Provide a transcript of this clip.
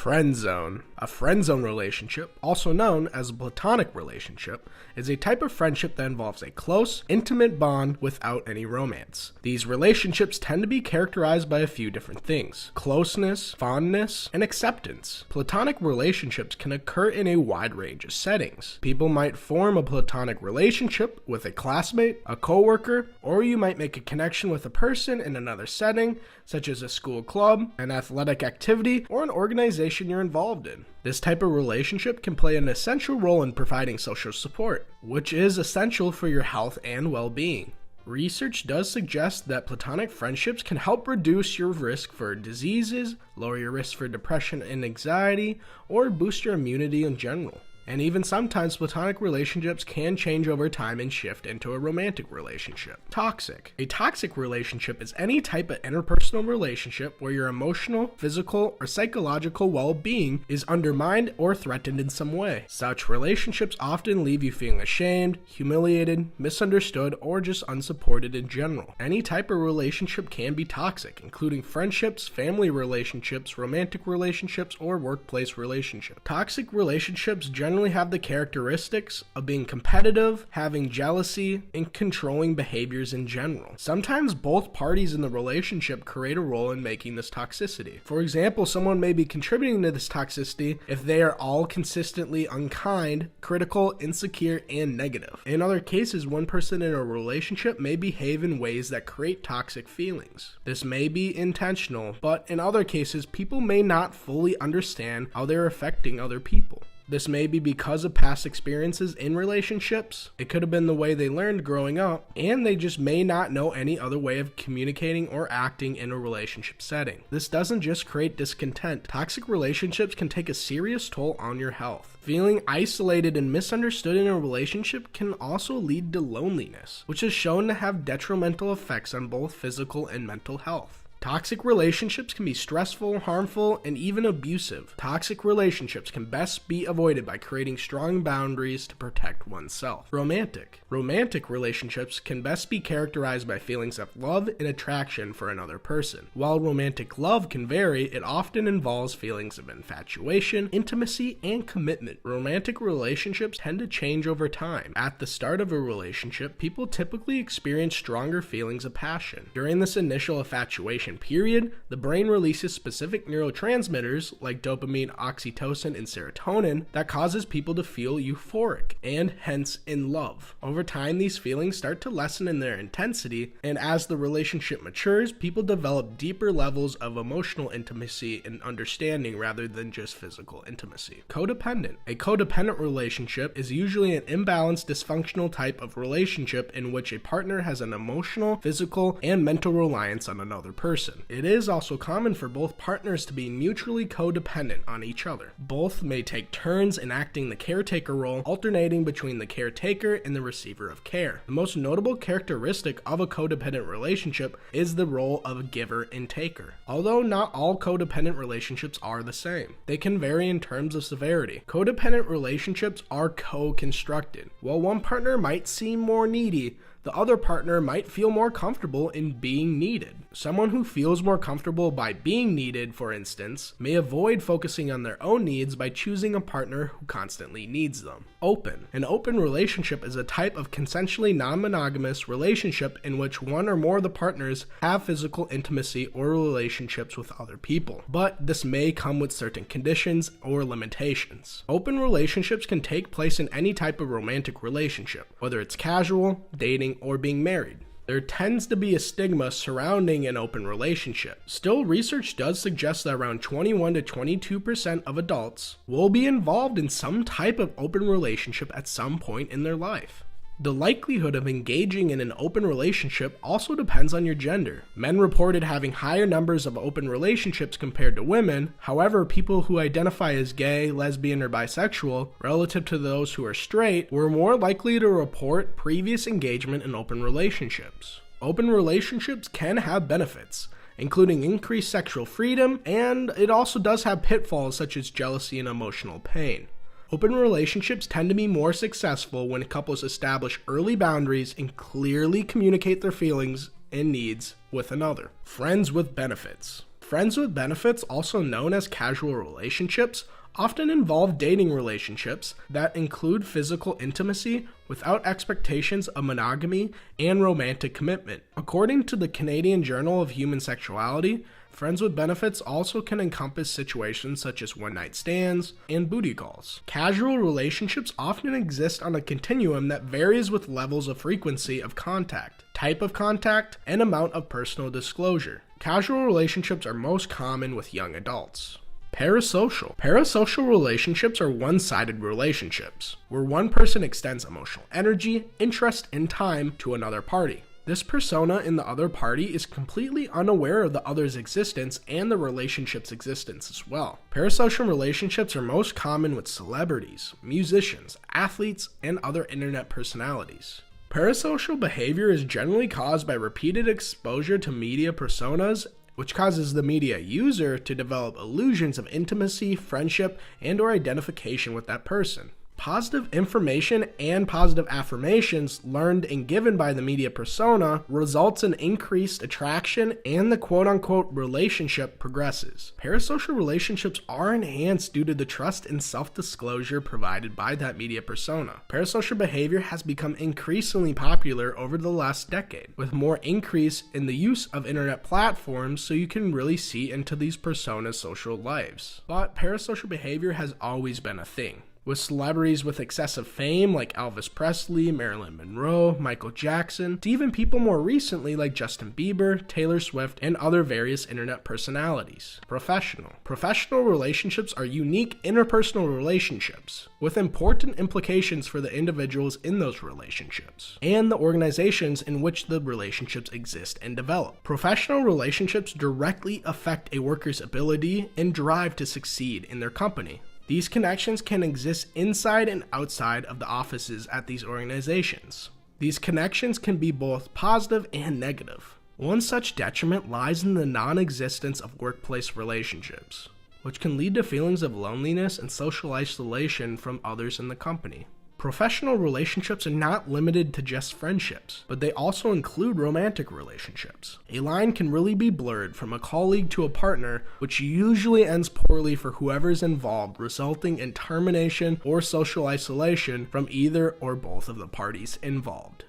Friendzone. A friendzone relationship, also known as a platonic relationship, is a type of friendship that involves a close, intimate bond without any romance. These relationships tend to be characterized by a few different things: closeness, fondness, and acceptance. Platonic relationships can occur in a wide range of settings. People might form a platonic relationship with a classmate, a coworker, or you might make a connection with a person in another setting, such as a school club, an athletic activity, or an organization you're involved in. This type of relationship can play an essential role in providing social support, which is essential for your health and well-being. Research does suggest that platonic friendships can help reduce your risk for diseases, lower your risk for depression and anxiety, or boost your immunity in general. And even sometimes platonic relationships can change over time and shift into a romantic relationship. Toxic. A toxic relationship is any type of interpersonal relationship where your emotional, physical, or psychological well-being is undermined or threatened in some way. Such relationships often leave you feeling ashamed, humiliated, misunderstood, or just unsupported in general. Any type of relationship can be toxic, including friendships, family relationships, romantic relationships, or workplace relationships. Toxic relationships generally have the characteristics of being competitive, having jealousy, and controlling behaviors in general. Sometimes both parties in the relationship create a role in making this toxicity. For example, someone may be contributing to this toxicity if they are all consistently unkind, critical, insecure, and negative. In other cases, one person in a relationship may behave in ways that create toxic feelings. This may be intentional, but in other cases, people may not fully understand how they're affecting other people. This may be because of past experiences in relationships, it could have been the way they learned growing up, and they just may not know any other way of communicating or acting in a relationship setting. This doesn't just create discontent. Toxic relationships can take a serious toll on your health. Feeling isolated and misunderstood in a relationship can also lead to loneliness, which is shown to have detrimental effects on both physical and mental health. Toxic relationships can be stressful, harmful, and even abusive. Toxic relationships can best be avoided by creating strong boundaries to protect oneself. Romantic relationships can best be characterized by feelings of love and attraction for another person. While romantic love can vary, it often involves feelings of infatuation, intimacy, and commitment. Romantic relationships tend to change over time. At the start of a relationship, people typically experience stronger feelings of passion. During this initial infatuation period, the brain releases specific neurotransmitters like dopamine, oxytocin, and serotonin that causes people to feel euphoric and hence in love. Over time, these feelings start to lessen in their intensity, and as the relationship matures, people develop deeper levels of emotional intimacy and understanding rather than just physical intimacy. Codependent. A codependent relationship is usually an imbalanced, dysfunctional type of relationship in which a partner has an emotional, physical, and mental reliance on another person. It is also common for both partners to be mutually codependent on each other. Both may take turns in acting the caretaker role, alternating between the caretaker and the receiver of care. The most notable characteristic of a codependent relationship is the role of a giver and taker. Although not all codependent relationships are the same, they can vary in terms of severity. Codependent relationships are co-constructed. While one partner might seem more needy, the other partner might feel more comfortable in being needed. Someone who feels more comfortable by being needed, for instance, may avoid focusing on their own needs by choosing a partner who constantly needs them. Open. An open relationship is a type of consensually non-monogamous relationship in which one or more of the partners have physical intimacy or relationships with other people, but this may come with certain conditions or limitations. Open relationships can take place in any type of romantic relationship, whether it's casual, dating, or being married. There tends to be a stigma surrounding an open relationship. Still, research does suggest that around 21 to 22% of adults will be involved in some type of open relationship at some point in their life. The likelihood of engaging in an open relationship also depends on your gender. Men reported having higher numbers of open relationships compared to women. However, people who identify as gay, lesbian, or bisexual, relative to those who are straight, were more likely to report previous engagement in open relationships. Open relationships can have benefits, including increased sexual freedom, and it also does have pitfalls such as jealousy and emotional pain. Open relationships tend to be more successful when couples establish early boundaries and clearly communicate their feelings and needs with another. Friends with benefits. Friends with benefits, also known as casual relationships, often involve dating relationships that include physical intimacy without expectations of monogamy and romantic commitment. According to the Canadian Journal of Human Sexuality, friends with benefits also can encompass situations such as one-night stands and booty calls. Casual relationships often exist on a continuum that varies with levels of frequency of contact, type of contact, and amount of personal disclosure. Casual relationships are most common with young adults. Parasocial. Parasocial relationships are one-sided relationships, where one person extends emotional energy, interest, and time to another party. This persona in the other party is completely unaware of the other's existence and the relationship's existence as well. Parasocial relationships are most common with celebrities, musicians, athletes, and other internet personalities. Parasocial behavior is generally caused by repeated exposure to media personas, which causes the media user to develop illusions of intimacy, friendship, and/or identification with that person. Positive information and positive affirmations learned and given by the media persona results in increased attraction, and the quote-unquote relationship progresses. Parasocial relationships are enhanced due to the trust and self-disclosure provided by that media persona. Parasocial behavior has become increasingly popular over the last decade, with more increase in the use of internet platforms so you can really see into these personas' social lives. But parasocial behavior has always been a thing, with celebrities with excessive fame like Elvis Presley, Marilyn Monroe, Michael Jackson, to even people more recently like Justin Bieber, Taylor Swift, and other various internet personalities. Professional. Professional relationships are unique interpersonal relationships with important implications for the individuals in those relationships and the organizations in which the relationships exist and develop. Professional relationships directly affect a worker's ability and drive to succeed in their company. These connections can exist inside and outside of the offices at these organizations. These connections can be both positive and negative. One such detriment lies in the non-existence of workplace relationships, which can lead to feelings of loneliness and social isolation from others in the company. Professional relationships are not limited to just friendships, but they also include romantic relationships. A line can really be blurred from a colleague to a partner, which usually ends poorly for whoever is involved, resulting in termination or social isolation from either or both of the parties involved.